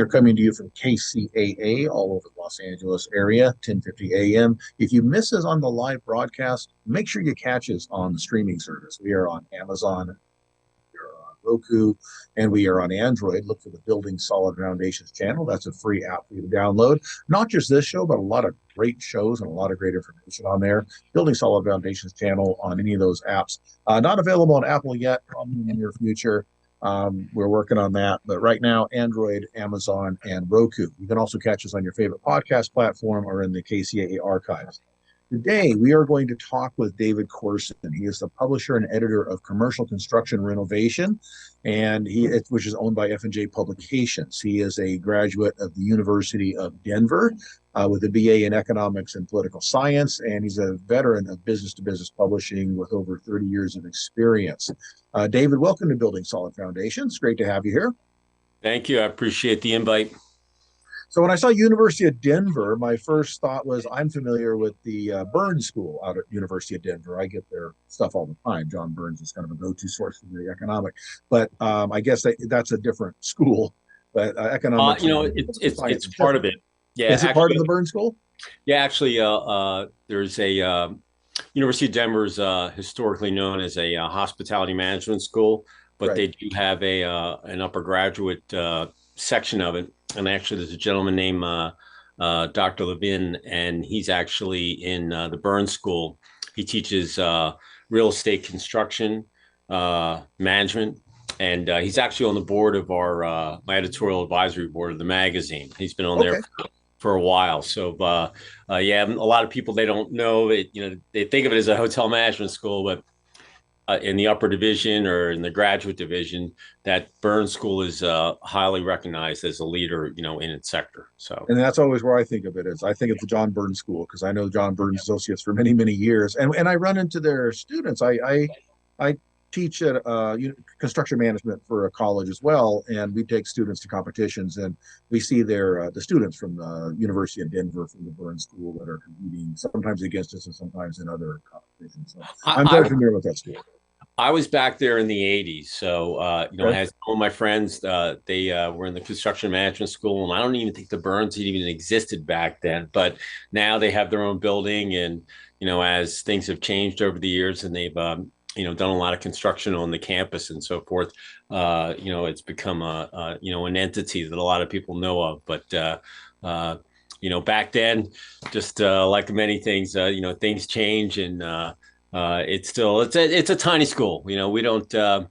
We're coming to you from KCAA all over the Los Angeles area, 10:50 a.m. If you miss us on the live broadcast, make sure you catch us on the streaming service. We are on Amazon, we are on Roku, and we are on Android. Look for the Building Solid Foundations channel. That's a free app for you to download. Not just this show, but a lot of great shows and a lot of great information on there. Building Solid Foundations channel on any of those apps. Not available on Apple yet, probably in the near future. We're working on that, but right now, Android, Amazon, and Roku. You can also catch us on your favorite podcast platform or in the KCAA archives. Today, we are going to talk with David Corson. He is the publisher and editor of Commercial Construction Renovation, which is owned by F&J Publications. He is a graduate of the University of Denver with a BA in Economics and Political Science, and he's a veteran of business-to-business publishing with over 30 years of experience. David, welcome to Building Solid Foundations. Great to have you here. Thank you. I appreciate the invite. So when I saw University of Denver, my first thought was I'm familiar with the Burns School out at University of Denver. I get their stuff all the time. John Burns is kind of a go-to source for the economic, but I guess that's a different school. But economics, it's part of it. Yeah, is it part of the Burns School? Yeah, actually, there's a University of Denver is historically known as a hospitality management school, but They do have an upper graduate section of it. And actually, there's a gentleman named Dr. Levin, and he's actually in the Burns School. He teaches real estate construction management, and he's actually on the board of my editorial advisory board of the magazine. He's been on there for a while. So, yeah, a lot of people, they don't know it. They think of it as a hotel management school, but in the upper division or in the graduate division, that Burns School is highly recognized as a leader, in its sector. So, and that's always where I think of it as. I think of the John Burns School because I know John Burns associates for many, many years, and I run into their students. I teach at construction management for a college as well, and we take students to competitions, and we see the students from the University of Denver from the Burns School that are competing sometimes against us and sometimes in other competitions. So I'm very familiar with that school. I was back there in the 80s. So, I had all my friends, they were in the construction management school, and I don't even think the Burns even existed back then, but now they have their own building. And, as things have changed over the years and they've, done a lot of construction on the campus and so forth, it's become an entity that a lot of people know of. But, back then, just like many things, things change, and it's a tiny school. We don't have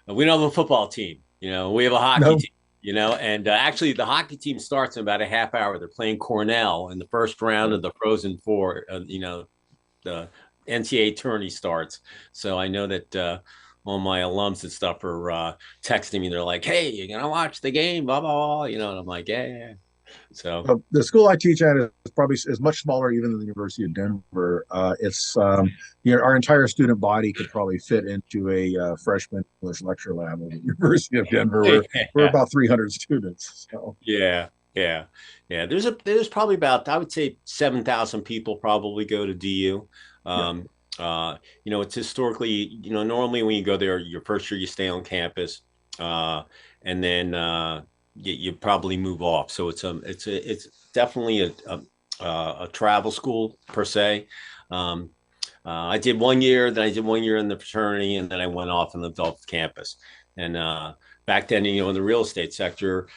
a football team. We have a hockey team. And actually the hockey team starts in about a half hour. They're playing Cornell in the first round of the Frozen Four. The NCAA tourney starts. So I know that all my alums and stuff are texting me. They're like, "Hey, you're gonna watch the game?" Blah blah blah. And I'm like, "Yeah." So the school I teach at is much smaller even than the University of Denver. It's our entire student body could probably fit into a freshman English lecture lab at the University of Denver. We're about 300 students. So. Yeah. There's probably about, I would say, 7,000 people probably go to DU. It's historically, normally when you go there, your first year you stay on campus, and then you probably move off. So it's definitely a travel school per se. I did 1 year, then I did 1 year in the fraternity, and then I went off and lived off campus. And back then, in the real estate sector,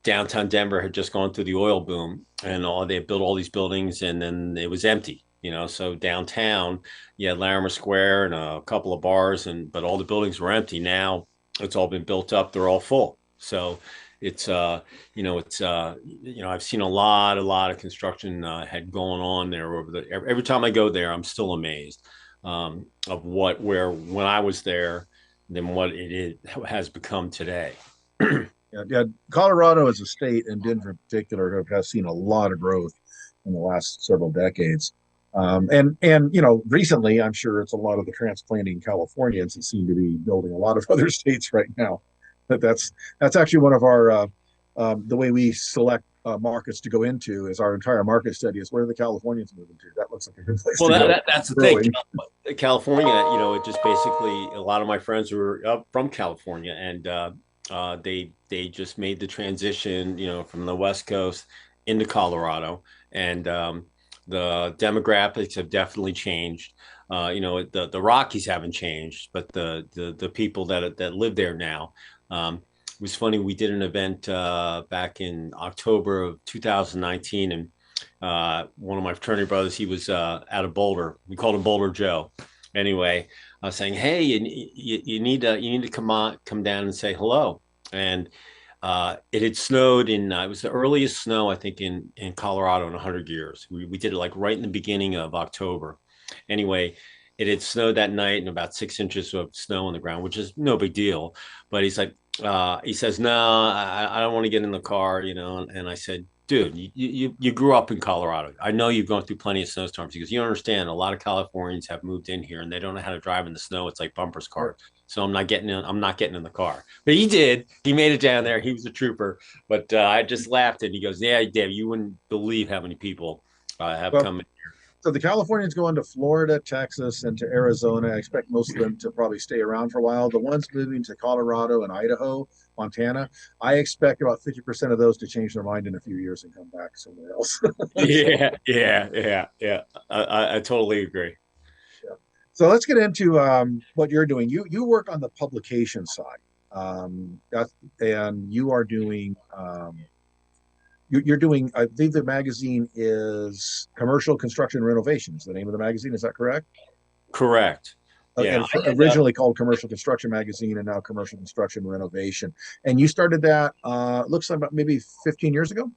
downtown Denver had just gone through the oil boom, and they built all these buildings, and then it was empty. So downtown, you had Larimer Square and a couple of bars, but all the buildings were empty. Now it's all been built up; they're all full. So it's I've seen a lot of construction had going on there every time I go there. I'm still amazed of when I was there than what has become today. Yeah, Colorado as a state and Denver in particular has seen a lot of growth in the last several decades. Recently, I'm sure it's a lot of the transplanting Californians that seem to be building a lot of other states right now. But that's actually one of our the way we select markets to go into is our entire market study is where the Californians moving to. That looks like a good place to go. That's the thing. California, it just basically a lot of my friends were from California, and they just made the transition, from the West Coast into Colorado, and the demographics have definitely changed. The Rockies haven't changed, but the people that live there now. It was funny. We did an event back in October of 2019, and one of my fraternity brothers, he was out of Boulder. We called him Boulder Joe. Anyway, I was saying, hey, you need to come down and say hello. And it had snowed it was the earliest snow, I think, in Colorado in 100 years. We did it like right in the beginning of October. Anyway, it had snowed that night and about 6 inches of snow on the ground, which is no big deal. But he's like, he says, no, I don't want to get in the car, And I said, dude, you grew up in Colorado. I know you've gone through plenty of snowstorms because you understand a lot of Californians have moved in here and they don't know how to drive in the snow. It's like bumpers Sure. cars. So I'm not getting in the car. But he did. He made it down there. He was a trooper. But I just laughed and he goes, yeah, Dave, you wouldn't believe how many people have Well, come. so the Californians going to Florida, Texas, and to Arizona. I expect most of them to probably stay around for a while. The ones moving to Colorado and Idaho, Montana, I expect about 50% of those to change their mind in a few years and come back somewhere else. So, Yeah, yeah, yeah, yeah. I totally agree. yeah. So let's get into what you're doing. You work on the publication side, and you are doing you're doing. I think the magazine is Commercial Construction Renovation. Is the name of the magazine? Is that correct? Correct. Yeah, And originally called Commercial Construction Magazine, and now Commercial Construction Renovation. And you started that looks like about maybe 15 years ago.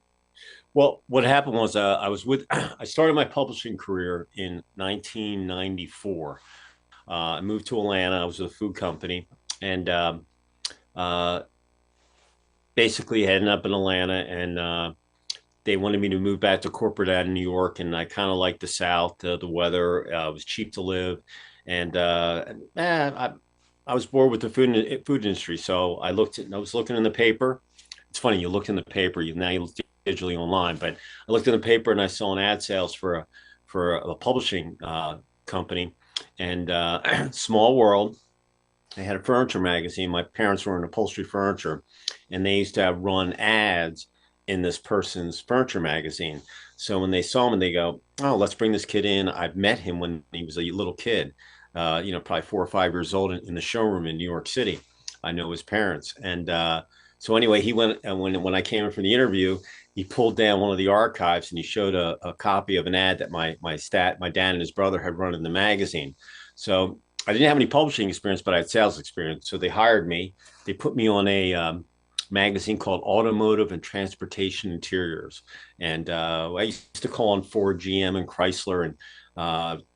well, what happened was I started my publishing career in 1994. I moved to Atlanta. I was with a food company, and uh, basically ended up in Atlanta, and they wanted me to move back to corporate out in New York, and I kind of liked the South. The weather was cheap to live, and I was bored with the food industry. So I was looking in the paper. It's funny, you look in the paper, you look digitally online, but I looked in the paper and I saw an ad sales for a publishing company, and small world. They had a furniture magazine. My parents were in upholstery furniture, and they used to run ads in this person's furniture magazine. So when they saw him, they go, "Oh, let's bring this kid in." I've met him when he was a little kid, probably 4 or 5 years old in the showroom in New York City. I know his parents, and so anyway, he went and when I came in for the interview, he pulled down one of the archives and he showed a copy of an ad that my dad and his brother had run in the magazine. So I didn't have any publishing experience, but I had sales experience. So they hired me. They put me on a magazine called Automotive and Transportation Interiors, and I used to call on Ford, GM, and Chrysler, and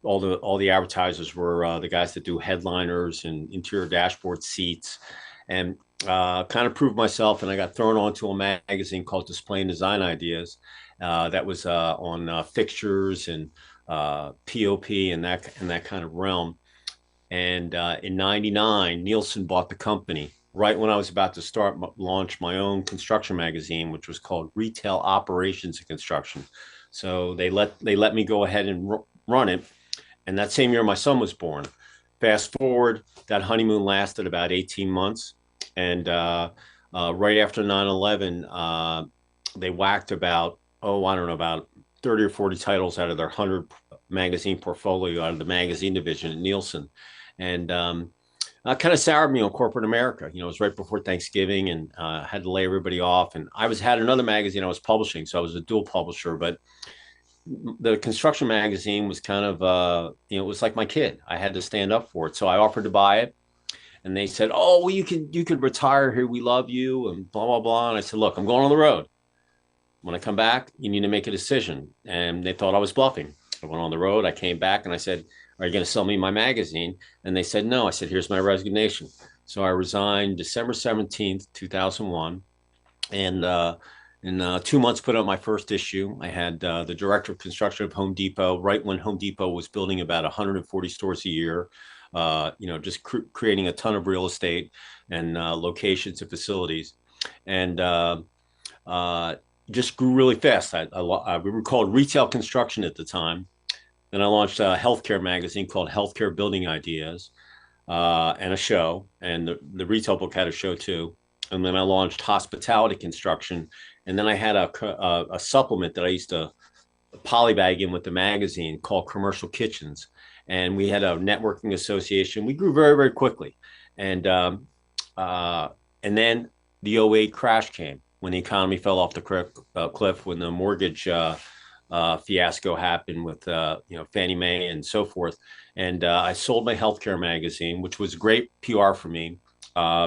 all the advertisers were the guys that do headliners and interior dashboard seats, and kind of proved myself. And I got thrown onto a magazine called Display and Design Ideas, that was on fixtures and POP and that kind of realm. And in '99, Nielsen bought the company right when I was about to launch my own construction magazine, which was called Retail Operations and Construction. So they let me go ahead and run it. And that same year, my son was born. Fast forward, that honeymoon lasted about 18 months. And right after 9/11, they whacked about, oh, I don't know, about 30 or 40 titles out of their 100 magazine portfolio out of the magazine division at Nielsen. And kind of soured me on corporate America. It was right before Thanksgiving, and had to lay everybody off. And I had another magazine I was publishing, so I was a dual publisher. But the construction magazine was kind of, it was like my kid. I had to stand up for it, so I offered to buy it, and they said, "Oh, well, you could retire here. We love you," and blah blah blah. And I said, "Look, I'm going on the road. When I come back, you need to make a decision." And they thought I was bluffing. I went on the road. I came back and I said, "Are you going to sell me my magazine?" And they said, "No." I said, "Here's my resignation." So I resigned December 17th, 2001. And in 2 months, put out my first issue. I had the director of construction of Home Depot, right when Home Depot was building about 140 stores a year, just creating a ton of real estate and locations and facilities. And uh, just grew really fast. We were called Retail Construction at the time. Then I launched a healthcare magazine called Healthcare Building Ideas, and a show. And the retail book had a show too. and then I launched hospitality construction, and then I had a supplement that I used to polybag in with the magazine called Commercial Kitchens, and we had a networking association. We grew very, very quickly, and uh, and then the '08 crash came when the economy fell off the cliff, when the mortgage fiasco happened with Fannie Mae and so forth. And I sold my healthcare magazine, which was great PR for me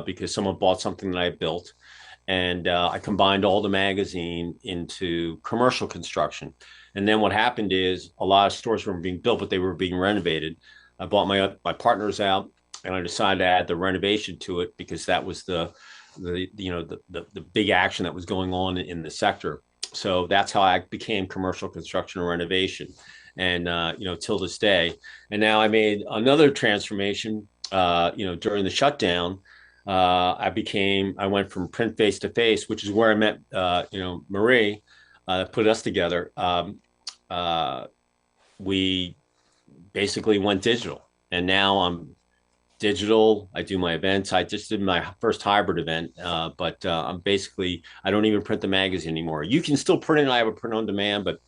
because someone bought something that I built, and I combined all the magazine into commercial construction. And then what happened is a lot of stores were being built, but they were being renovated. I bought my partners out, and I decided to add the renovation to it because that was the big action that was going on in the sector. So that's how I became commercial construction and renovation, and till this day. And now I made another transformation. During the shutdown, I went from print face to face, which is where I met, Marie, put us together. We basically went digital, and now I'm digital. I do my events. I just did my first hybrid event, but I don't even print the magazine anymore. You can still print it. I have a print on demand, but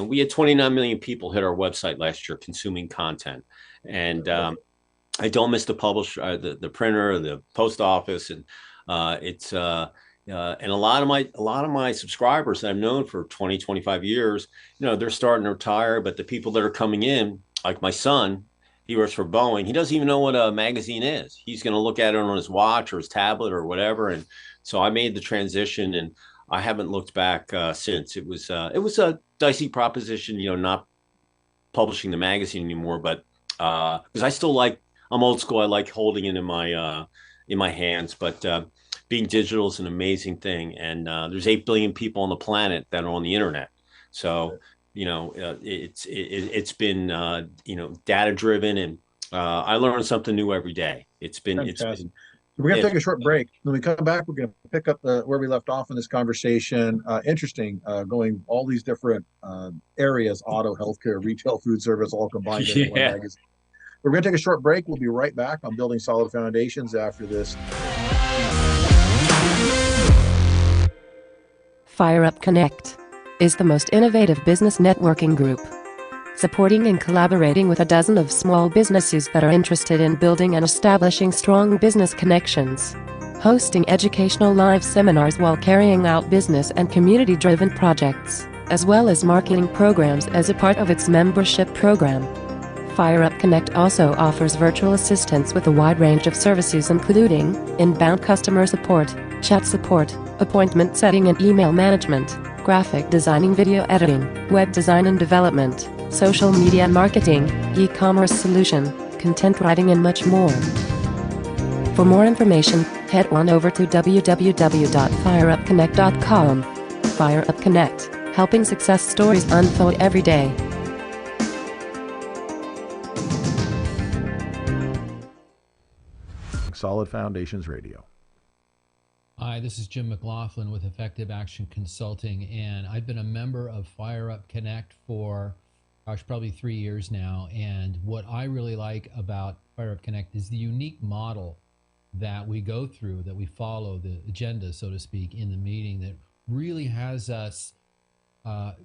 we had 29 million people hit our website last year consuming content, and I don't miss the publisher, the printer, the post office, and it's and a lot of my subscribers that I've known for 20, 25 years, they're starting to retire, but the people that are coming in, like my son, he works for Boeing. He doesn't even know what a magazine is. He's going to look at it on his watch or his tablet or whatever. And so I made the transition, and I haven't looked back since. It was a dicey proposition, not publishing the magazine anymore, but because I'm old school. I like holding it in my hands, but being digital is an amazing thing. And there's 8 billion people on the planet that are on the internet. So, it's been, data driven, and I learn something new every day. Fantastic. We're going to take a short break. When we come back, we're going to pick up where we left off in this conversation. Interesting, going all these different areas: auto, healthcare, retail, food service, all combined into one Yeah. magazine. We're going to take a short break. We'll be right back on Building Solid Foundations after this. Fire Up Connect is the most innovative business networking group, supporting and collaborating with a dozen of small businesses that are interested in building and establishing strong business connections, hosting educational live seminars while carrying out business and community-driven projects, as well as marketing programs as a part of its membership program. Fire Up Connect also offers virtual assistance with a wide range of services including inbound customer support, chat support, appointment setting and email management, graphic designing, video editing, web design and development, social media marketing, e-commerce solution, content writing and much more. For more information, head on over to www.fireupconnect.com. Fire Up Connect, helping success stories unfold every day. Solid Foundations Radio. Hi, this is Jim McLaughlin with Effective Action Consulting, and I've been a member of Fire Up Connect for, probably 3 years now. And what I really like about Fire Up Connect is the unique model that we go through, that we follow, the agenda, so to speak, in the meeting that really has us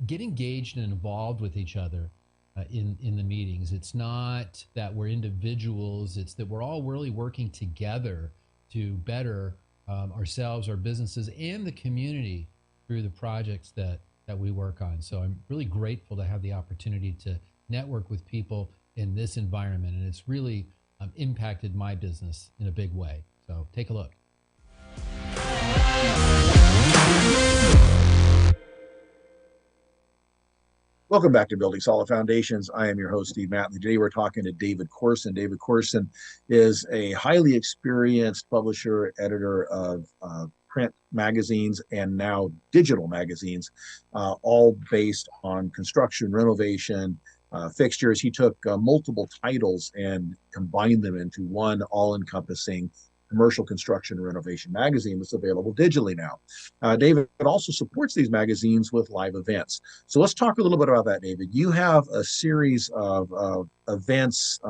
get engaged and involved with each other in the meetings. It's not that we're individuals, it's that we're all really working together to better ourselves, our businesses, and the community through the projects that we work on. So I'm really grateful to have the opportunity to network with people in this environment, and it's really impacted my business in a big way. So take a look. Welcome back to Building Solid Foundations. I am your host, Steve Matley. Today we're talking to David Corson. David Corson is a highly experienced publisher, editor of print magazines and now digital magazines, all based on construction, renovation, fixtures. He took multiple titles and combined them into one all-encompassing commercial construction and renovation magazine that's available digitally now. David also supports these magazines with live events. So let's talk a little bit about that, David. You have a series of events,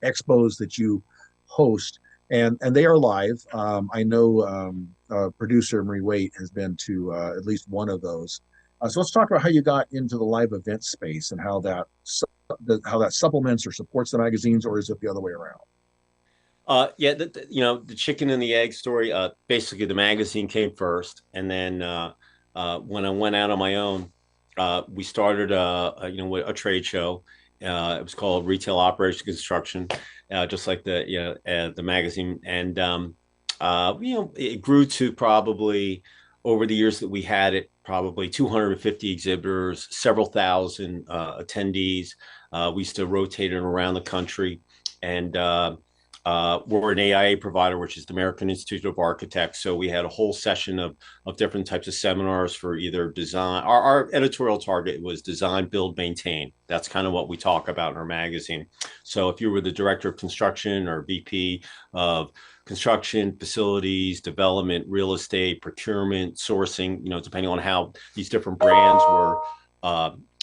expos that you host and they are live. I know producer Marie Waite has been to at least one of those. So let's talk about how you got into the live event space and how that supplements or supports the magazines, or is it the other way around? Yeah, the chicken and the egg story. Basically, the magazine came first, and then when I went out on my own, we started a trade show. It was called Retail Operation Construction, just like the magazine, and it grew to probably over the years that we had it, probably 250 exhibitors, several thousand attendees. We used to rotate it around the country, and we're an AIA provider, which is the American Institute of Architects. So we had a whole session of different types of seminars for either design. Our editorial target was design, build, maintain. That's kind of what we talk about in our magazine. So if you were the director of construction or VP of construction, facilities, development, real estate, procurement, sourcing, depending on how these different brands were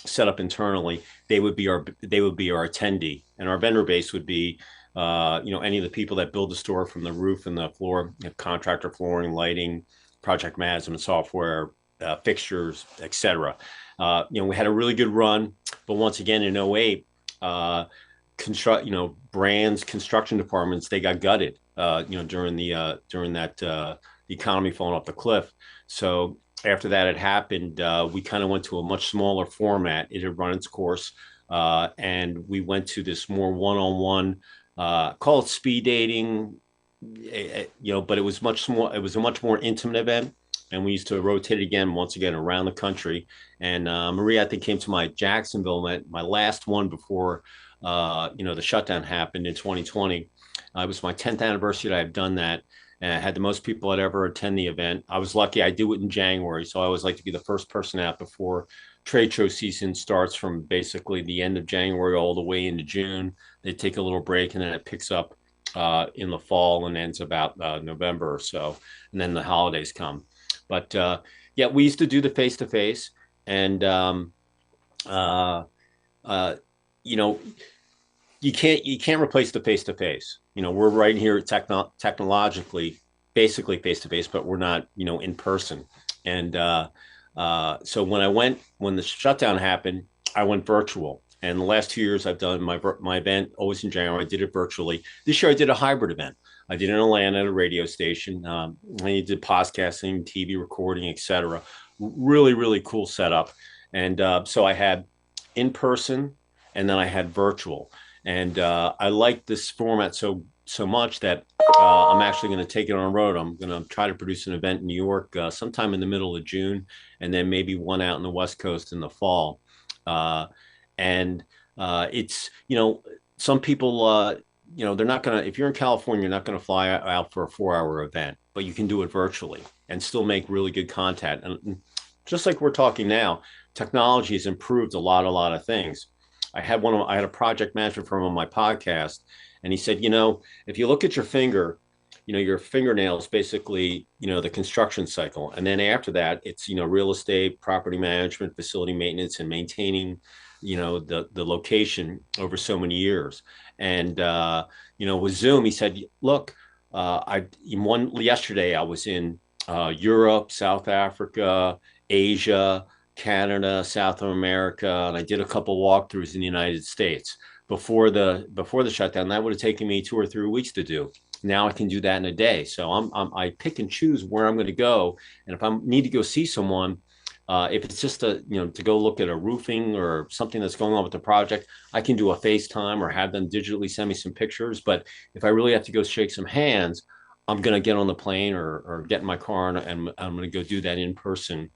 set up internally, they would be our attendee, and our vendor base would be any of the people that build the store from the roof and the floor, contractor flooring, lighting, project management software, fixtures, etc. We had a really good run, but once again in '08, brands, construction departments, they got gutted, during that the economy falling off the cliff. So after that had happened, we kind of went to a much smaller format. It had run its course, and we went to this more one-on-one, call it speed dating, but it was much more. It was a much more intimate event, and we used to rotate it once again around the country. And Maria, I think, came to my Jacksonville, my last one before the shutdown happened in 2020. It was my 10th anniversary that I've done that. And I had the most people that ever attend the event. I was lucky. I do it in January, so I always like to be the first person out before trade show season starts, from basically the end of January all the way into June. They take a little break, and then it picks up in the fall and ends about November or so, and then the holidays come. But yeah, we used to do the face-to-face, and you can't replace the face-to-face. We're right here technologically, basically face-to-face, but we're not, in person. And so when the shutdown happened, I went virtual. And the last 2 years I've done my event always in January. I did it virtually. This year I did a hybrid event. I did it in Atlanta at a radio station. I did podcasting, TV recording, etc. Really, really cool setup. And so I had in person, and then I had virtual. And I like this format so much that I'm actually going to take it on the road. I'm going to try to produce an event in New York sometime in the middle of June, and then maybe one out in the West Coast in the fall. And it's, some people, they're not going to, if you're in California, you're not going to fly out for a 4-hour event, but you can do it virtually and still make really good content. And just like we're talking now, technology has improved a lot of things. I had a project management firm on my podcast, and he said, if you look at your finger, your fingernails, basically, the construction cycle. And then after that, it's, real estate, property management, facility maintenance, and maintaining, the location over so many years. And, with Zoom, he said, look, yesterday I was in Europe, South Africa, Asia, Canada, South America, and I did a couple walkthroughs in the United States. Before the shutdown, that would have taken me 2 or 3 weeks to do. Now I can do that in a day. So I pick and choose where I'm going to go, and if I need to go see someone, if it's just to go look at a roofing or something that's going on with the project, I can do a FaceTime or have them digitally send me some pictures. But if I really have to go shake some hands, I'm going to get on the plane or get in my car, and I'm going to go do that in person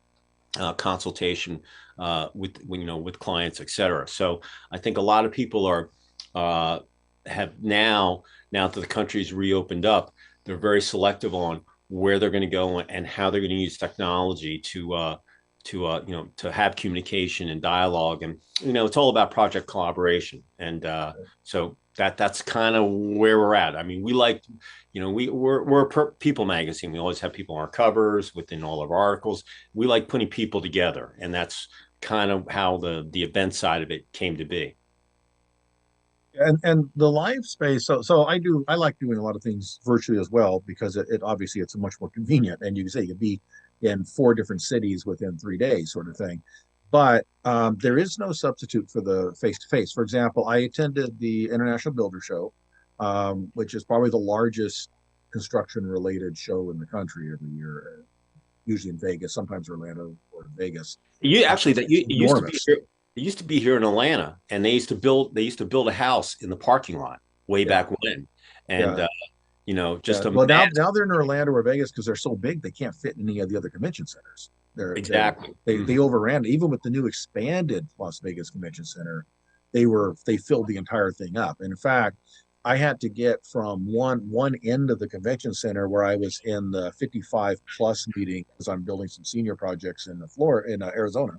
consultation with clients, etc. So I think a lot of people have now that the country's reopened up, they're very selective on where they're going to go and how they're going to use technology to have communication and dialogue. And it's all about project collaboration. And so that's kind of where we're at. I mean, we like, we're a people magazine. We always have people on our covers, within all of our articles. We like putting people together, and that's kind of how the event side of it came to be. And the live space, so I like doing a lot of things virtually as well because it obviously it's much more convenient, and you can say you could be in 4 different cities within 3 days, sort of thing. But there is no substitute for the face to face. For example, I attended the International Builder Show, which is probably the largest construction related show in the country every year, usually in Vegas, sometimes Orlando or Vegas. You actually that It's you it used to be enormous. here. It used to be here in Atlanta, and they used to build a house in the parking lot way Yeah, back when, and yeah. just Yeah. a Well, mass now they're in Orlando or Vegas because they're so big they can't fit in any of the other convention centers. exactly. They overran even with the new expanded Las Vegas Convention Center. They filled the entire thing up. And in fact, I had to get from one end of the convention center where I was in the 55 plus meeting because I'm building some senior projects in the floor in Arizona,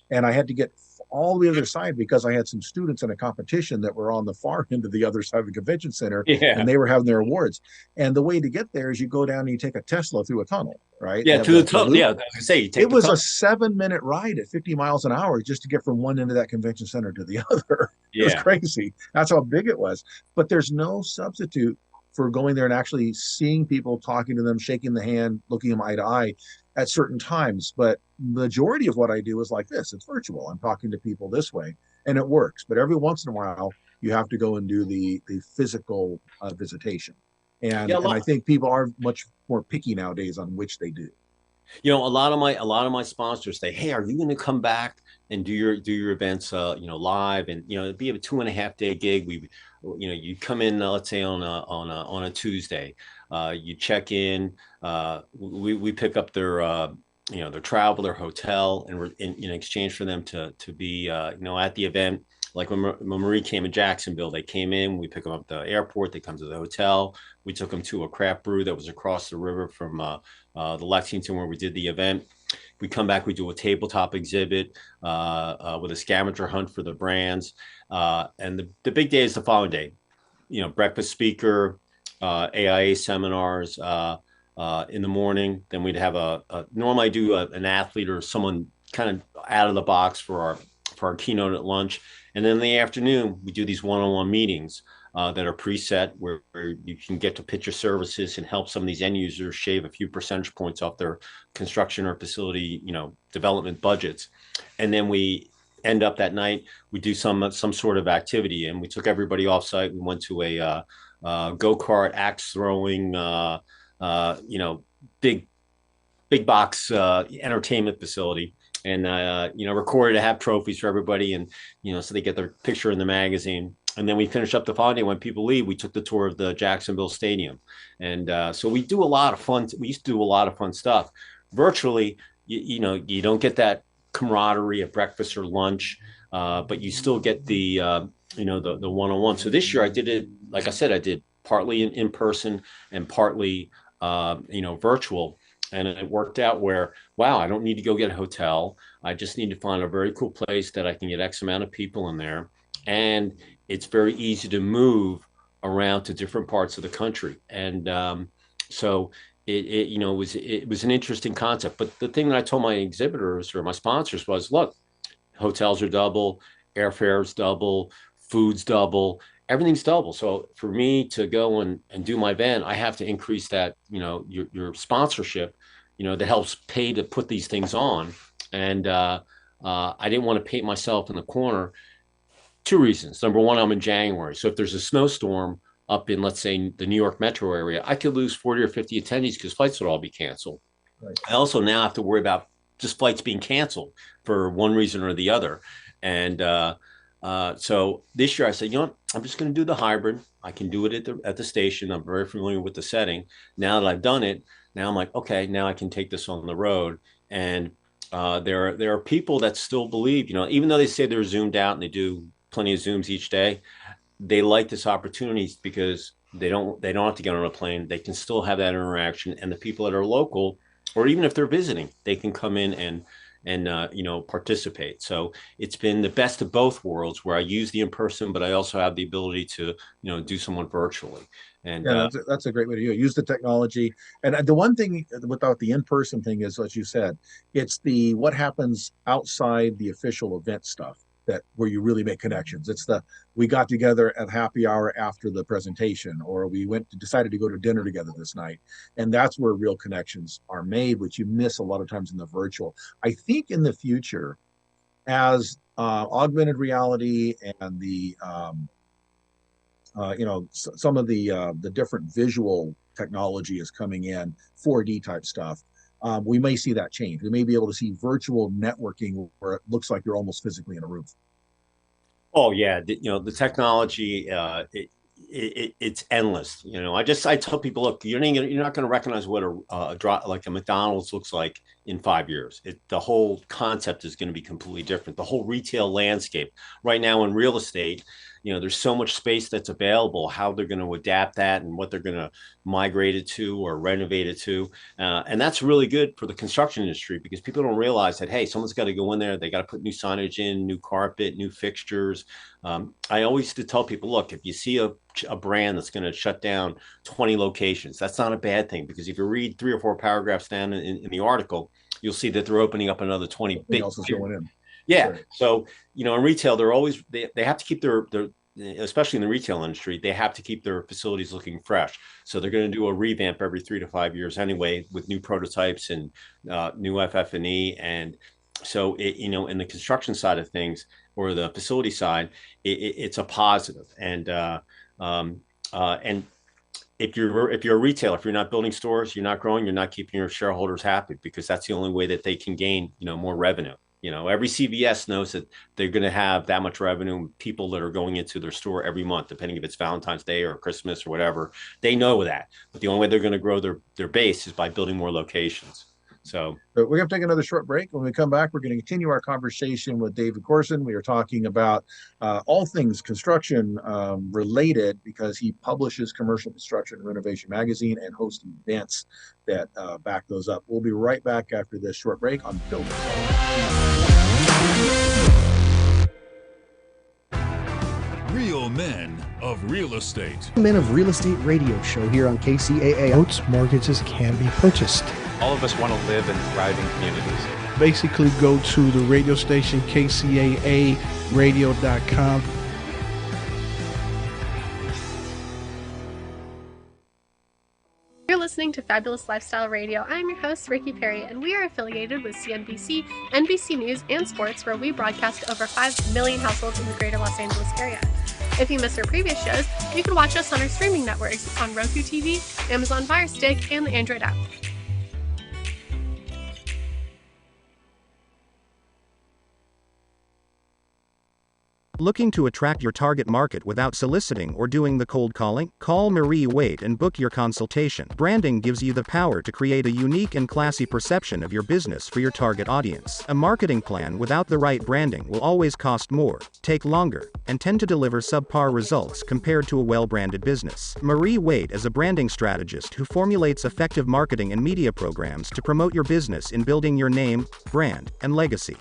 and I had to get all the way to the other side because I had some students in a competition that were on the far end of the other side of the convention center, and Yeah, they were having their awards. And the way to get there is you go down and you take a Tesla through a tunnel, right? They yeah. have Through the the tunnel. loop. Yeah, I was gonna say you It take the was a tunnel. 7 minute ride at 50 miles an hour just to get from one end of that convention center to the other. It was Yeah. crazy. That's how big it was. But there's no substitute for going there and actually seeing people, talking to them, shaking the hand, looking them eye to eye at certain times. But majority of what I do is like this. It's virtual. I'm talking to people this way and it works. But every once in a while, you have to go and do the physical visitation. Yeah, a And I lot. think people are much more picky nowadays on which they do. A lot of my sponsors say, "Hey, are you going to come back and do your events, live?" And it'd be a 2.5 day gig. You come in, let's say on a Tuesday, you check in, we pick up their travel, their hotel, and we're in exchange for them to be at the event. Like when Marie came in Jacksonville, they came in, we pick them up at the airport, they come to the hotel. We took them to a craft brew that was across the river from the Lexington where we did the event. We come back, we do a tabletop exhibit with a scavenger hunt for the brands. And the big day is the following day. Breakfast speaker, AIA seminars in the morning. Then we'd have normally I do an athlete or someone kind of out of the box for our keynote at lunch. And then in the afternoon, we do these one-on-one meetings that are preset where you can get to pitch your services and help some of these end users shave a few percentage points off their construction or facility, development budgets. And then we end up that night, we do some sort of activity, and we took everybody off site. We went to a go-kart, axe throwing, big box entertainment facility, and recorded to have trophies for everybody, and so they get their picture in the magazine. And then we finish up the following day. When people leave, we took the tour of the Jacksonville Stadium, and so we do a lot of fun. We used to do a lot of fun stuff virtually. You don't get that camaraderie at breakfast or lunch, but you still get the one-on-one. So this year I did it, like I said, I did partly in person and partly virtual, and it worked out where, wow, I don't need to go get a hotel. I just need to find a very cool place that I can get X amount of people in there. And it's very easy to move around to different parts of the country. And so it was an interesting concept. But the thing that I told my exhibitors or my sponsors was, look, hotels are double, airfares double, food's double, everything's double. So for me to go and do my event, I have to increase that, your sponsorship, that helps pay to put these things on. And I didn't want to paint myself in the corner. Two reasons. Number one, I'm in January. So if there's a snowstorm up in, let's say, the New York metro area, I could lose 40 or 50 attendees because flights would all be canceled. Right. I also now have to worry about just flights being canceled for one reason or the other. And so this year I said, I'm just going to do the hybrid. I can do it at the station. I'm very familiar with the setting. Now that I've done it, now I'm like, okay, now I can take this on the road. And there are people that still believe, even though they say they're zoomed out and they do plenty of Zooms each day, they like this opportunity because they don't have to get on a plane. They can still have that interaction, and the people that are local, or even if they're visiting, they can come in and participate. So it's been the best of both worlds, where I use the in person, but I also have the ability to do someone virtually. And Yeah, that's a great way to do it. Use the technology. And the one thing without the in-person thing is, as you said, it's the what happens outside the official event stuff. that where you really make connections. It's we got together at happy hour after the presentation, or we decided to go to dinner together this night. And that's where real connections are made, which you miss a lot of times in the virtual. I think in the future, as augmented reality and the some of the different visual technology is coming in, 4D type stuff. We may see that change. We may be able to see virtual networking where it looks like you're almost physically in a room. Oh yeah, the technology, it's endless. I tell people, look, you're not going to recognize what like a McDonald's looks like in 5 years. The whole concept is going to be completely different. The whole retail landscape right now in real estate, there's so much space that's available. How they're going to adapt that and what they're going to migrate it to or renovate it to, and that's really good for the construction industry because people don't realize that hey, someone's got to go in there. They got to put new signage in, new carpet, new fixtures. I always used to tell people, look, if you see a brand that's going to shut down 20 locations, that's not a bad thing because if you read 3 or 4 paragraphs down in the article, you'll see that they're opening up another 20 big else is going in. Yeah. Right. So, in retail, they have to keep their, especially in the retail industry, they have to keep their facilities looking fresh. So they're going to do a revamp every 3 to 5 years anyway, with new prototypes and new FF&E. And so, in the construction side of things or the facility side, it's a positive. And if you're a retailer, if you're not building stores, you're not growing, you're not keeping your shareholders happy because that's the only way that they can gain, more revenue. Every CVS knows that they're going to have that much revenue. People that are going into their store every month, depending if it's Valentine's Day or Christmas or whatever, they know that. But the only way they're going to grow their base is by building more locations. So we're going to take another short break. When we come back, we're going to continue our conversation with David Corson. We are talking about all things construction related because he publishes Commercial Construction and Renovation Magazine and hosts events that back those up. We'll be right back after this short break on Building. Real Men of Real Estate. Men of Real Estate radio show here on KCAA. Boats, mortgages can be purchased. All of us want to live in thriving communities. Basically, go to the radio station, KCAA radio.com. You're listening to Fabulous Lifestyle Radio. I'm your host, Ricky Perry, and we are affiliated with CNBC, NBC News, and Sports, where we broadcast to over 5 million households in the greater Los Angeles area. If you missed our previous shows, you can watch us on our streaming networks on Roku TV, Amazon Fire Stick, and the Android app. Looking to attract your target market without soliciting or doing the cold calling? Call Marie Waite and book your consultation. Branding gives you the power to create a unique and classy perception of your business for your target audience. A marketing plan without the right branding will always cost more, take longer, and tend to deliver subpar results compared to a well-branded business. Marie Waite is a branding strategist who formulates effective marketing and media programs to promote your business in building your name, brand, and legacy.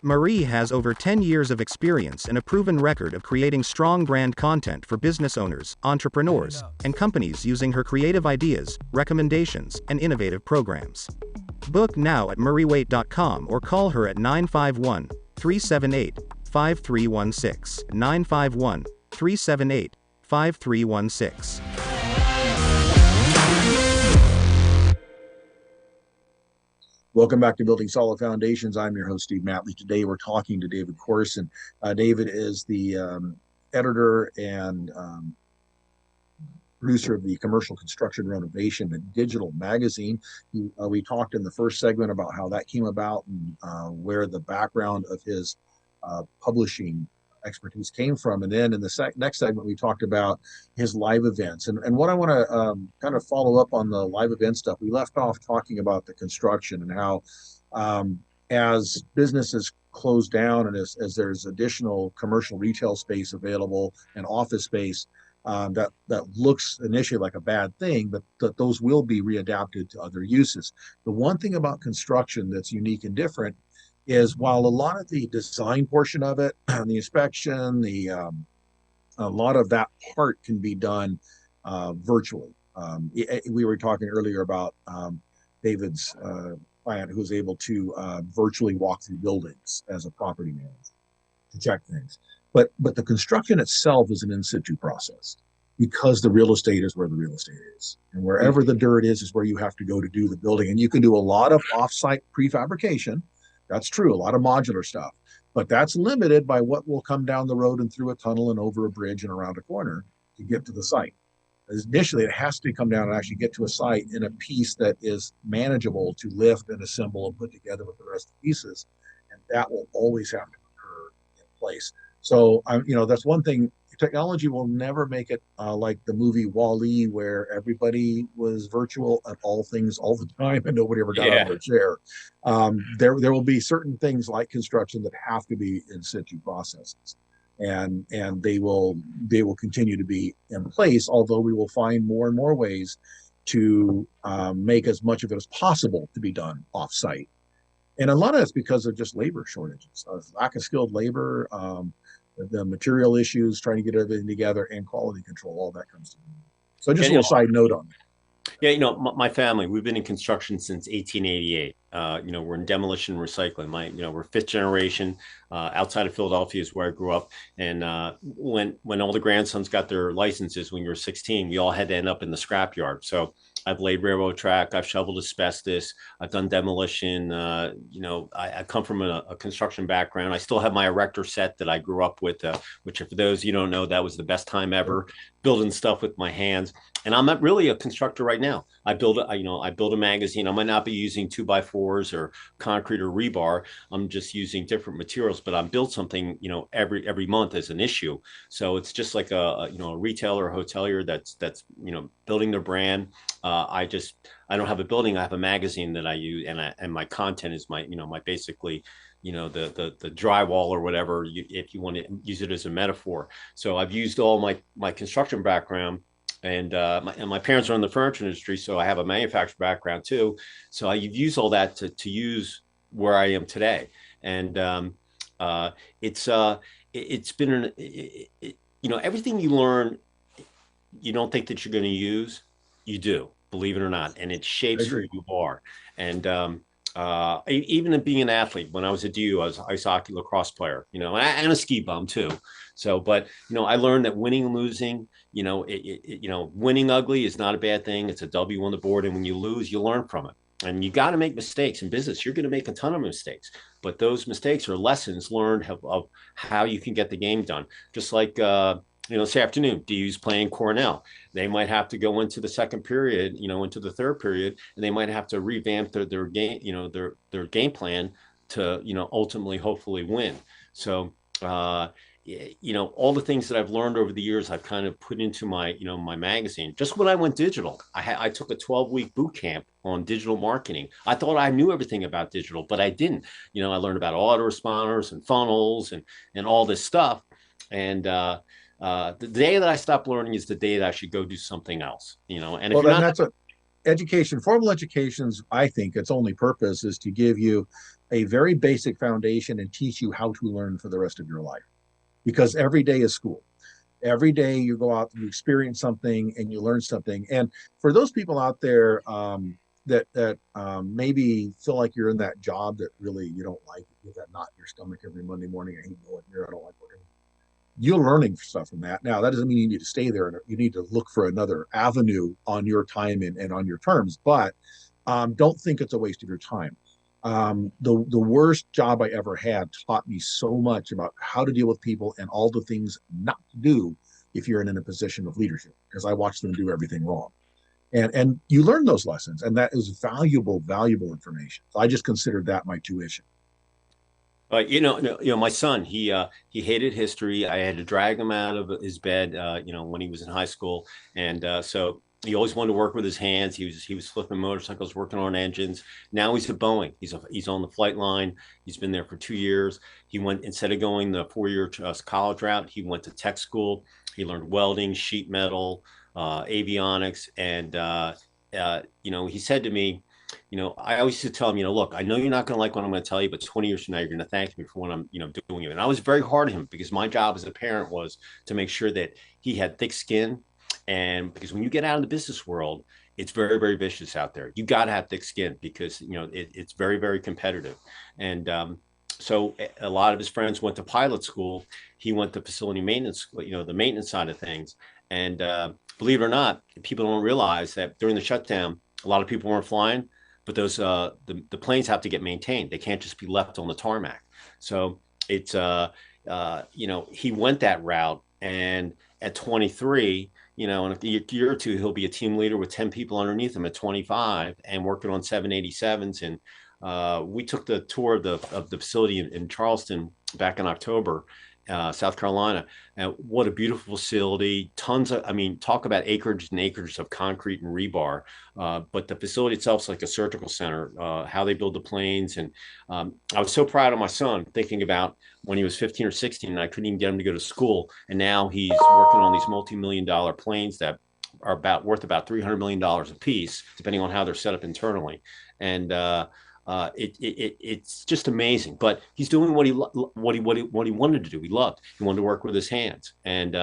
Marie has over 10 years of experience and a proven record of creating strong brand content for business owners, entrepreneurs, and companies using her creative ideas, recommendations, and innovative programs. Book now at mariewaite.com or call her at 951-378-5316, 951-378-5316. Welcome back to Building Solid Foundations. I'm your host, Steve Matley. Today we're talking to David Corson. David is the editor and producer of the Commercial Construction Renovation and Digital Magazine. We talked in the first segment about how that came about and where the background of his publishing expertise came from. And then in the next segment, we talked about his live events. And what I want to kind of follow up on the live event stuff, we left off talking about the construction and how as businesses close down and as there's additional commercial retail space available and office space, that looks initially like a bad thing, but those will be readapted to other uses. The one thing about construction that's unique and different is while a lot of the design portion of it, the inspection, a lot of that part can be done virtually. We were talking earlier about David's client who's able to virtually walk through buildings as a property manager. to check things. But the construction itself is an in situ process because the real estate is where the real estate is. And wherever the dirt is where you have to go to do the building. And you can do a lot of offsite prefabrication. That's true, a lot of modular stuff. But that's limited by what will come down the road and through a tunnel and over a bridge and around a corner to get to the site. Initially, it has to come down and actually get to a site in a piece that is manageable to lift and assemble and put together with the rest of the pieces. And that will always have to occur in place. So, that's one thing. Technology will never make it like the movie Wall-E, where everybody was virtual at all things all the time and nobody ever got out of their chair. There will be certain things like construction that have to be in situ processes, and they will continue to be in place. Although we will find more and more ways to make as much of it as possible to be done off-site. And a lot of it's because of just labor shortages, lack of skilled labor. The material issues, trying to get everything together, and quality control, all that comes to me. So just a little side note on that. Yeah, my family, we've been in construction since 1888. We're in demolition and recycling. We're fifth generation. Outside of Philadelphia is where I grew up. And when all the grandsons got their licenses when you were 16, we all had to end up in the scrapyard. So I've laid railroad track. I've shoveled asbestos. I've done demolition. I come from a construction background. I still have my erector set that I grew up with, which, for those you don't know, that was the best time ever, building stuff with my hands. And I'm not really a constructor right now. I build a magazine. I might not be using 2x4s or concrete or rebar. I'm just using different materials, but I'm build something, every month as an issue. So it's just like a retailer or hotelier that's building their brand. I don't have a building. I have a magazine that I use, and my content is my basically, the drywall or whatever, if you want to use it as a metaphor. So I've used all my construction background. And my parents are in the furniture industry, so I have a manufacturing background too. So I've used all that to use where I am today. And it's been everything you learn, you don't think that you're going to use, you do, believe it or not, and it shapes who you are. And even being an athlete, when I was at DU, I was an ice hockey lacrosse player, and a ski bum too. So, but I learned that winning and losing, winning ugly is not a bad thing. It's a W on the board, and when you lose, you learn from it. And you got to make mistakes in business. You're going to make a ton of mistakes, but those mistakes are lessons learned of how you can get the game done. Just like this afternoon, DU's playing Cornell. They might have to go into the second period, into the third period, and they might have to revamp their game, their game plan to, ultimately, hopefully win. So, all the things that I've learned over the years, I've kind of put into my, my magazine. Just when I went digital, I took a 12-week boot camp on digital marketing. I thought I knew everything about digital, but I didn't. I learned about autoresponders and funnels and all this stuff. And the day that I stopped learning is the day that I should go do something else, and if that's education. Formal education's, I think, its only purpose is to give you a very basic foundation and teach you how to learn for the rest of your life. Because every day is school. Every day you go out, you experience something, and you learn something. And for those people out there that maybe feel like you're in that job that really you don't like, you get that knot in your stomach every Monday morning, I hate going here, I don't like working. You're learning stuff from that. Now, that doesn't mean you need to stay there, and you need to look for another avenue on your time and on your terms. But don't think it's a waste of your time. The worst job I ever had taught me so much about how to deal with people and all the things not to do if you're in a position of leadership, because I watched them do everything wrong. And you learn those lessons, and that is valuable information. So I just considered that my tuition. My son, he hated history. I had to drag him out of his bed, when he was in high school. And so he always wanted to work with his hands. He was flipping motorcycles, working on engines. Now he's at Boeing. He's on the flight line. He's been there for 2 years. He went, instead of going the 4-year college route, he went to tech school. He learned welding, sheet metal, avionics. And, he said to me, I always used to tell him, look, I know you're not going to like what I'm going to tell you, but 20 years from now, you're going to thank me for what I'm, doing it. And I was very hard on him because my job as a parent was to make sure that he had thick skin. And because when you get out in the business world, it's very, very vicious out there. You got to have thick skin because, it's very, very competitive. And so a lot of his friends went to pilot school. He went to facility maintenance, the maintenance side of things. And believe it or not, people don't realize that during the shutdown, a lot of people weren't flying, but those the planes have to get maintained. They can't just be left on the tarmac. So it's he went that route, and at 23, in a year or two, he'll be a team leader with 10 people underneath him at 25 and working on 787s. And we took the tour of the facility in Charleston back in October, South Carolina. And what a beautiful facility. Talk about acreage and acres of concrete and rebar. But the facility itself is like a surgical center, how they build the planes. And I was so proud of my son, thinking about when he was 15 or 16, and I couldn't even get him to go to school. And now he's working on these multi-million-dollar planes that are worth about $300 million a piece, depending on how they're set up internally. And it's just amazing. But he's doing what he wanted to do. He wanted to work with his hands, and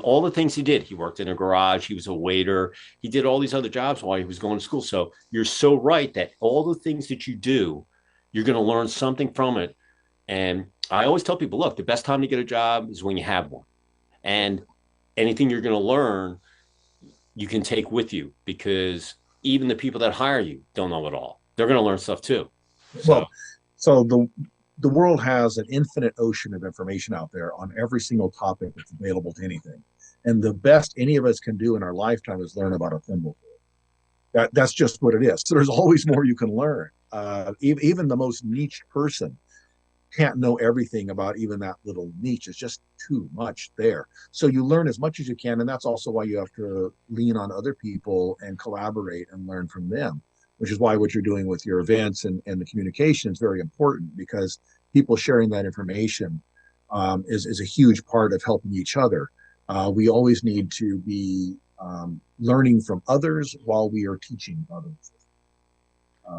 all the things he did. He worked in a garage. He was a waiter. He did all these other jobs while he was going to school. So you're so right that all the things that you do, you're going to learn something from it. And I always tell people, look, the best time to get a job is when you have one. And anything you're going to learn, you can take with you, because even the people that hire you don't know it all. They're going to learn stuff too. So the world has an infinite ocean of information out there on every single topic that's available to anything. And the best any of us can do in our lifetime is learn about a thimble. That's just what it is. So there's always more you can learn. Even the most niche person can't know everything about even that little niche. It's just too much there. So you learn as much as you can. And that's also why you have to lean on other people and collaborate and learn from them, which is why what you're doing with your events and the communication is very important, because people sharing that information is a huge part of helping each other. We always need to be learning from others while we are teaching others.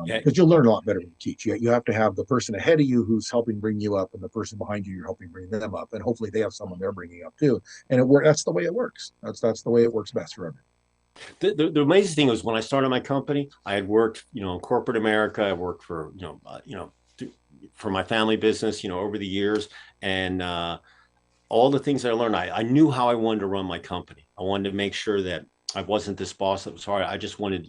Because you'll learn a lot better when you teach. You have to have the person ahead of you who's helping bring you up, and the person behind you, you're helping bring them up, and hopefully they have someone they're bringing up too. And that's the way it works. That's the way it works best for everyone. The amazing thing was, when I started my company, I had worked, in corporate America. I worked for, for my family business, over the years, and all the things that I learned, I knew how I wanted to run my company. I wanted to make sure that I wasn't this boss that was hard. I just wanted,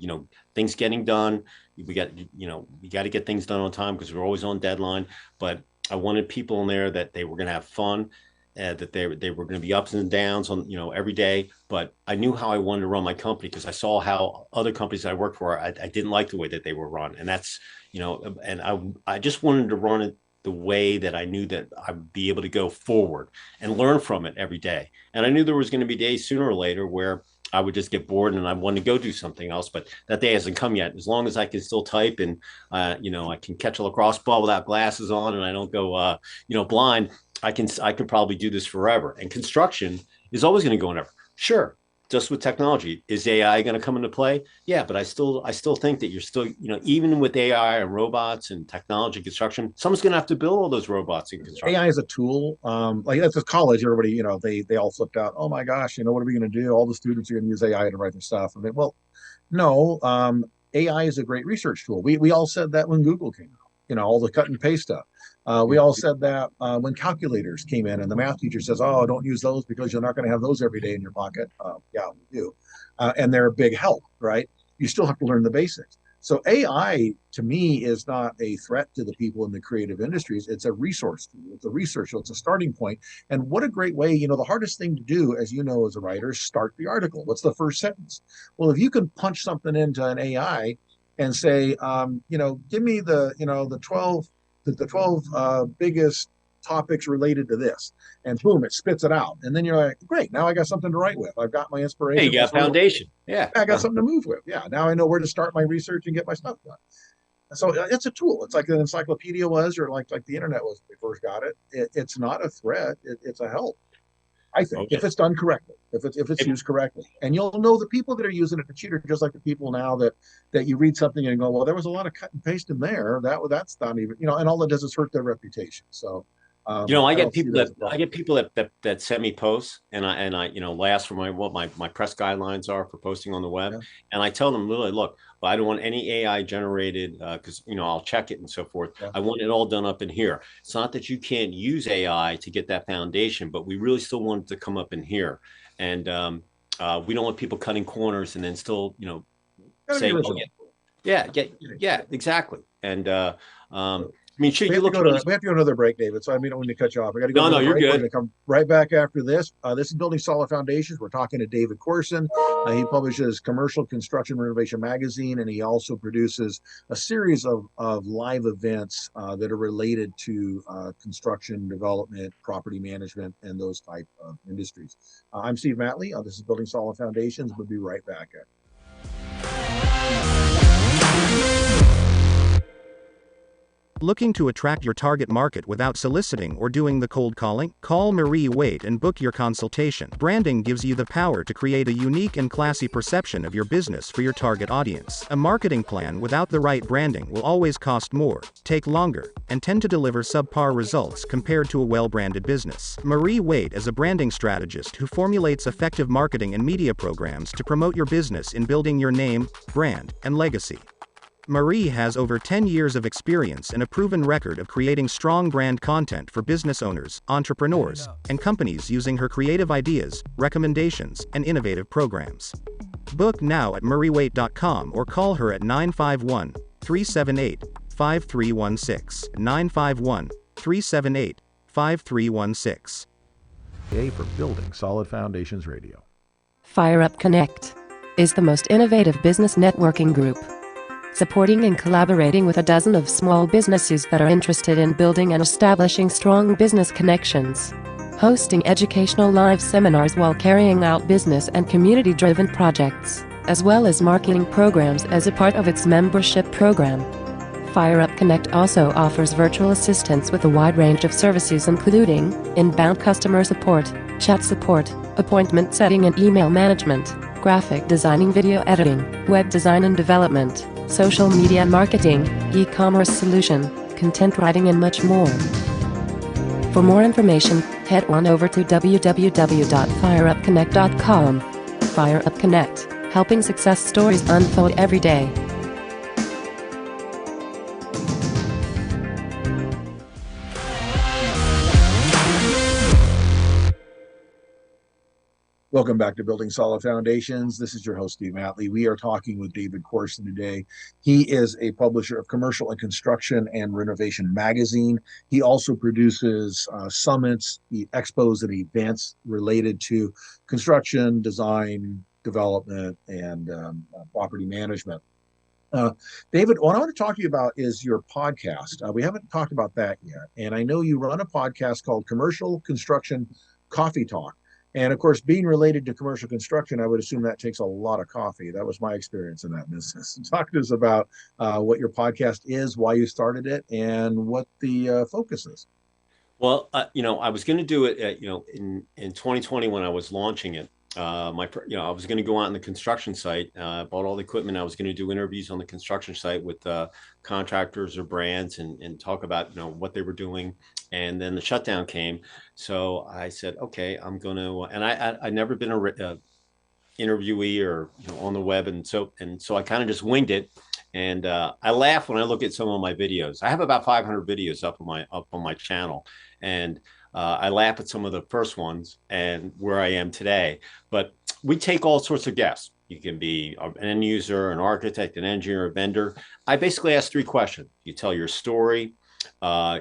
things getting done. We got to get things done on time, because we're always on deadline. But I wanted people in there that they were going to have fun, that they were going to be ups and downs on, every day. But I knew how I wanted to run my company, because I saw how other companies I worked for, I didn't like the way that they were run. And that's, and I just wanted to run it the way that I knew that I'd be able to go forward and learn from it every day. And I knew there was going to be days sooner or later where I would just get bored and I wanted to go do something else, but that day hasn't come yet. As long as I can still type and, I can catch a lacrosse ball without glasses on, and I don't go, blind, I can probably do this forever. And construction is always going to go on ever. Sure. Just with technology, is AI going to come into play? Yeah, but I still think that you're still, even with AI and robots and technology construction, someone's going to have to build all those robots in construction. AI is a tool. Like at college, everybody, they all flipped out. Oh my gosh, what are we going to do? All the students are going to use AI to write their stuff. And well, no, AI is a great research tool. We all said that when Google came out. All the cut and paste stuff. We all said that when calculators came in, and the math teacher says, "Oh, don't use those because you're not going to have those every day in your pocket." Yeah, we do, and they're a big help, right? You still have to learn the basics. So AI, to me, is not a threat to the people in the creative industries. It's a resource tool. It's a research tool. It's a starting point. And what a great way! The hardest thing to do, as you know, as a writer, is start the article. What's the first sentence? Well, if you can punch something into an AI and say, give me the 12 biggest topics related to this, and boom, it spits it out, and then you're like, great, now I got something to write with. I've got my inspiration. Hey, you got foundation. Yeah, I got something to move with. Yeah, now I know where to start my research and get my stuff done. So it's a tool. It's like an encyclopedia was, or like the internet was when we first got it. It's not a threat. It's a help, I think, if it's done correctly, if it's used correctly. And you'll know the people that are using it to cheat are just like the people now that you read something and go, well, there was a lot of cut and paste in there. That's not even, and all it does is hurt their reputation. So I I get don't see people that as that a problem. that send me posts, and I ask for what my press guidelines are for posting on the web, Yeah. and I tell them literally, look, I don't want any AI generated because I'll check it and so forth. Yeah. I want it all done up in here. It's not that you can't use AI to get that foundation, but we really still want it to come up in here, and we don't want people cutting corners and then still Gotta be saying, oh original. yeah, exactly, and I mean, sure, We you have to look go at to these. we have to go to another break, David. So I don't mean to cut you off. We got to go to No, another you're break. We're good. going to come right back after this. This is Building Solid Foundations. We're talking to David Corson. He publishes Commercial Construction Renovation Magazine, and he also produces a series of live events that are related to construction, development, property management, and those type of industries. I'm Steve Matley. This is Building Solid Foundations. We'll be right back. Looking to attract your target market without soliciting or doing the cold calling? Call Marie Waite and book your consultation. Branding gives you the power to create a unique and classy perception of your business for your target audience. A marketing plan without the right branding will always cost more, take longer, and tend to deliver subpar results compared to a well-branded business. Marie Waite is a branding strategist who formulates effective marketing and media programs to promote your business in building your name, brand, and legacy. Marie has over 10 years of experience and a proven record of creating strong brand content for business owners, entrepreneurs, and companies using her creative ideas, recommendations, and innovative programs. Book now at mariewaite.com or call her at 951 378 5316. 951 378 5316. A for Building Solid Foundations Radio. Fire Up Connect is the most innovative business networking group, supporting and collaborating with a dozen of small businesses that are interested in building and establishing strong business connections, hosting educational live seminars while carrying out business and community-driven projects, as well as marketing programs as a part of its membership program. Fire Up Connect also offers virtual assistance with a wide range of services including inbound customer support, chat support, appointment setting and email management, graphic designing, video editing, web design and development, social media marketing, e-commerce solution, content writing, and much more. For more information, head on over to www.fireupconnect.com. Fire Up Connect, helping success stories unfold every day. Welcome back to Building Solid Foundations. This is your host, Steve Matley. We are talking with David Corson today. He is a publisher of Commercial and Construction and Renovation Magazine. He also produces summits, expos, and events related to construction, design, development, and property management. David, what I want to talk to you about is your podcast. We haven't talked about that yet. And I know you run a podcast called Commercial Construction Coffee Talk. And of course, being related to commercial construction, I would assume that takes a lot of coffee. That was my experience in that business. Talk to us about what your podcast is, why you started it, and what the focus is. Well, I was going to do it, in 2020 when I was launching it. I was going to go out on the construction site, bought all the equipment. I was going to do interviews on the construction site with contractors or brands and talk about, what they were doing. And then the shutdown came. So I said, okay, I'm going to, and I'd never been a interviewee or on the web. And so I kind of just winged it. And I laugh when I look at some of my videos. I have about 500 videos up on my channel. And I laugh at some of the first ones and where I am today. But we take all sorts of guests. You can be an end user, an architect, an engineer, a vendor. I basically ask 3 questions. You tell your story.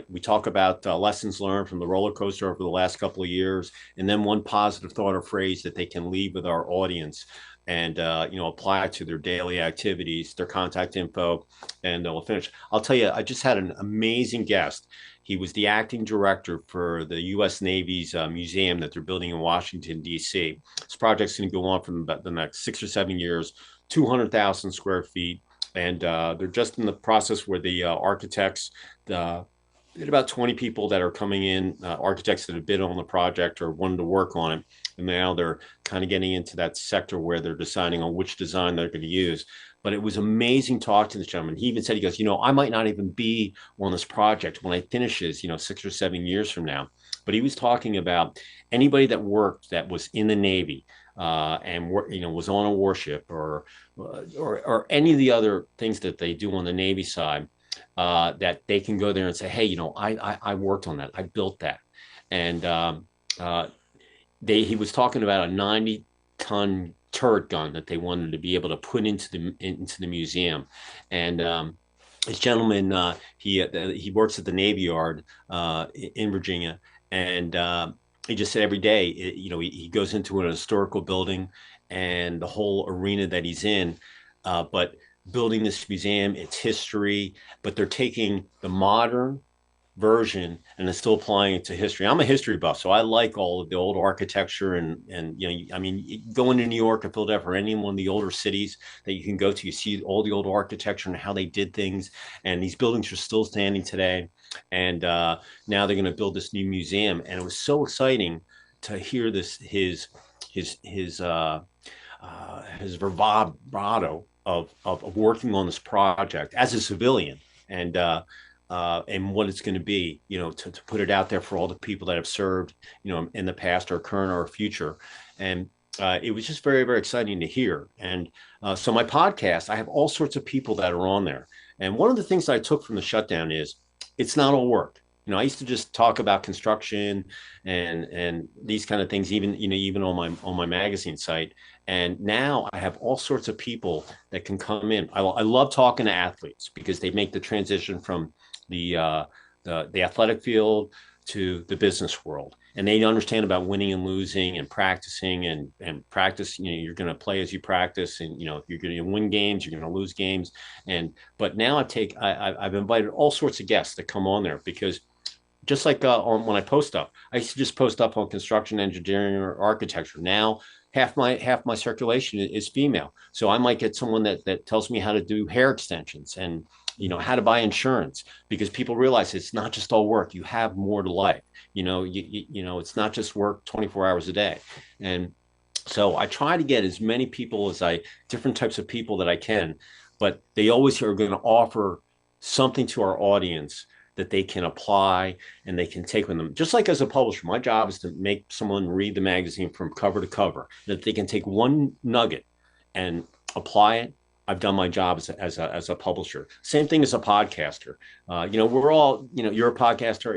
We talk about lessons learned from the roller coaster over the last couple of years, and then one positive thought or phrase that they can leave with our audience and apply to their daily activities, their contact info, and they'll finish. I'll tell you, I just had an amazing guest. He was the acting director for the U.S. Navy's museum that they're building in Washington, D.C. This project's going to go on for about the next 6 or 7 years, 200,000 square feet. And they're just in the process where the architects, we had about 20 people that are coming in, architects that have bid on the project or wanted to work on it. And now they're kind of getting into that sector where they're deciding on which design they're going to use. But it was amazing talking to this gentleman. He even said, he goes, I might not even be on this project when I finishes, 6 or 7 years from now. But he was talking about anybody that worked that was in the Navy, and was on a warship or any of the other things that they do on the Navy side, that they can go there and say, hey, I worked on that, I built that. And he was talking about a 90-ton turret gun that they wanted to be able to put into the museum. And this gentleman, he works at the Navy Yard in Virginia, and he just said every day, he goes into an historical building and the whole arena that he's in, but building this museum, its history, but they're taking the modern version and they're still applying it to history. I'm a history buff, so I like all of the old architecture and I mean, going to New York or Philadelphia or any one of the older cities that you can go to, you see all the old architecture and how they did things, and these buildings are still standing today. And now they're going to build this new museum, and it was so exciting to hear this his bravado of working on this project as a civilian, and what it's going to be, to put it out there for all the people that have served, in the past or current or future. And it was just very, very exciting to hear. And so my podcast, I have all sorts of people that are on there. And one of the things I took from the shutdown is it's not all work. I used to just talk about construction and these kind of things, even on my magazine site. And now I have all sorts of people that can come in. I love talking to athletes because they make the transition from the athletic field to the business world, and they understand about winning and losing and practicing and practice. You're going to play as you practice, and you're going to win games, you're going to lose games. But now I've invited all sorts of guests to come on there, because just like when I post stuff, I used to just post up on construction, engineering, or architecture. Now half my circulation is female, so I might get someone that tells me how to do hair extensions and how to buy insurance, because people realize it's not just all work. You have more to life. It's not just work 24 hours a day. And so I try to get as many people different types of people that I can, but they always are going to offer something to our audience that they can apply and they can take with them. Just like as a publisher, my job is to make someone read the magazine from cover to cover, that they can take one nugget and apply it. I've done my job as a publisher. Same thing as a podcaster. We're all, you're a podcaster,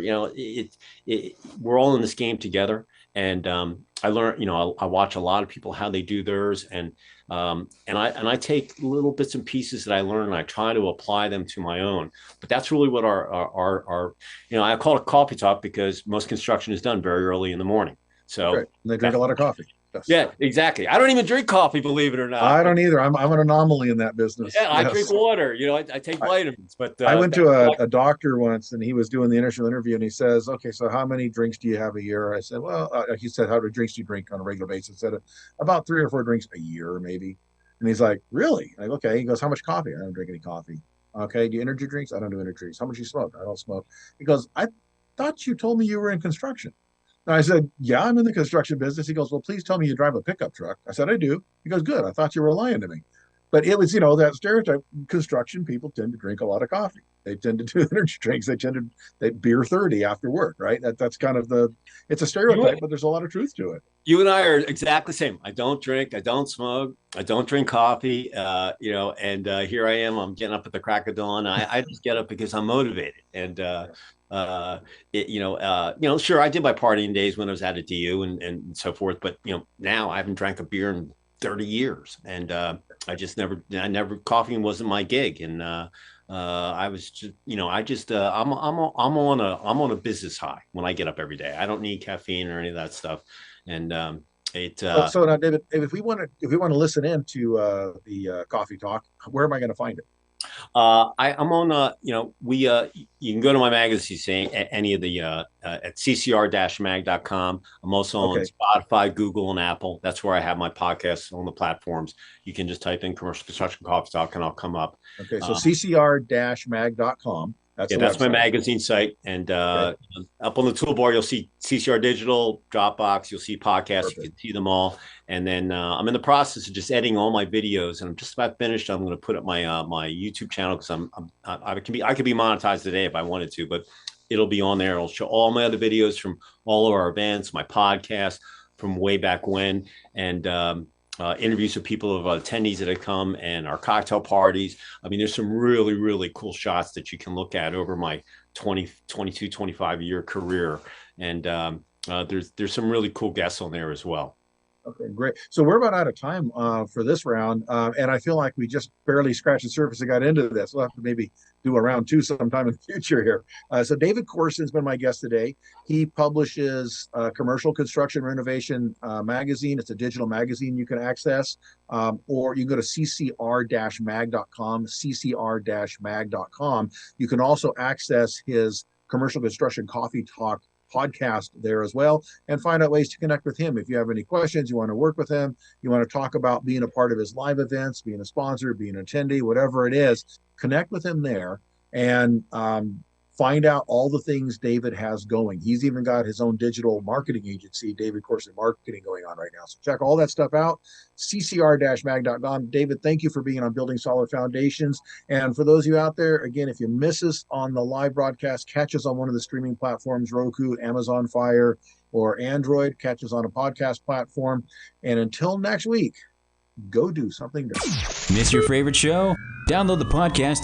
we're all in this game together. And I learn, I watch a lot of people, how they do theirs. And I take little bits and pieces that I learn and I try to apply them to my own. But that's really what our I call it coffee talk, because most construction is done very early in the morning. So and they drink a lot of coffee. Yes. Yeah, exactly. I don't even drink coffee, believe it or not. I don't either. I'm an anomaly in that business. Yeah, I drink water. I take vitamins. But I went to a doctor once, and he was doing the initial interview, and he says, "Okay, so how many drinks do you have a year?" I said, "Well," he said, "How many drinks do you drink on a regular basis?" I said, "About 3 or 4 drinks a year, maybe." And he's like, "Really?" I go, "Okay." He goes, "How much coffee?" "I don't drink any coffee." "Okay, do you energy drinks?" "I don't do energy drinks." "How much you smoke?" "I don't smoke." He goes, "I thought you told me you were in construction." And I said, "Yeah, I'm in the construction business." He goes, "Well, please tell me you drive a pickup truck." I said, "I do." He goes, "Good. I thought you were lying to me." But it was, that stereotype. Construction people tend to drink a lot of coffee. They tend to do energy drinks. They beer 30 after work, right? That's kind of it's a stereotype, but there's a lot of truth to it. You and I are exactly the same. I don't drink, I don't smoke, I don't drink coffee, and here I am, I'm getting up at the crack of dawn. I just get up because I'm motivated. And, sure, I did my partying days when I was at a DU and so forth, but, now I haven't drank a beer in 30 years. And coffee wasn't my gig. And I was just, I'm on a business high when I get up every day. I don't need caffeine or any of that stuff. And so now, David, if we want to listen in to the coffee talk, where am I going to find it? I'm on, you can go to my magazine, saying any of the at ccr-mag.com. I'm also on Spotify, Google, and Apple. That's where I have my podcasts on the platforms. You can just type in Commercial Construction Coffee Talk and I'll come up. Okay, so ccr-mag.com. That's Yeah, the that's my website. magazine site. And up on the toolbar, you'll see CCR Digital, Dropbox, you'll see podcasts, Perfect. you can see them all. And then I'm in the process of just editing all my videos, and I'm just about finished. I'm going to put up my my YouTube channel because I could be monetized today if I wanted to, but it'll be on there. It'll show all my other videos from all of our events, my podcast from way back when, and interviews with people of attendees that have come, and our cocktail parties. I mean, there's some really, really cool shots that you can look at over my 22, 25-year career. And there's some really cool guests on there as well. Okay, great. So we're about out of time for this round, and I feel like we just barely scratched the surface and got into this. We'll have to maybe do a round two sometime in the future here. So David Corson's been my guest today. He publishes Commercial Construction Renovation magazine. It's a digital magazine you can access, or you can go to ccr-mag.com, ccr-mag.com. You can also access his Commercial Construction Coffee Talk podcast there as well, and find out ways to connect with him. If you have any questions, you want to work with him, you want to talk about being a part of his live events, being a sponsor, being an attendee, whatever it is, connect with him there and find out all the things David has going. He's even got his own digital marketing agency, David Corson Marketing, going on right now. So check all that stuff out, ccr-mag.com. David, thank you for being on Building Solid Foundations. And for those of you out there, again, if you miss us on the live broadcast, catch us on one of the streaming platforms, Roku, Amazon Fire, or Android. Catch us on a podcast platform. And until next week, go do something different. Miss your favorite show? Download the podcast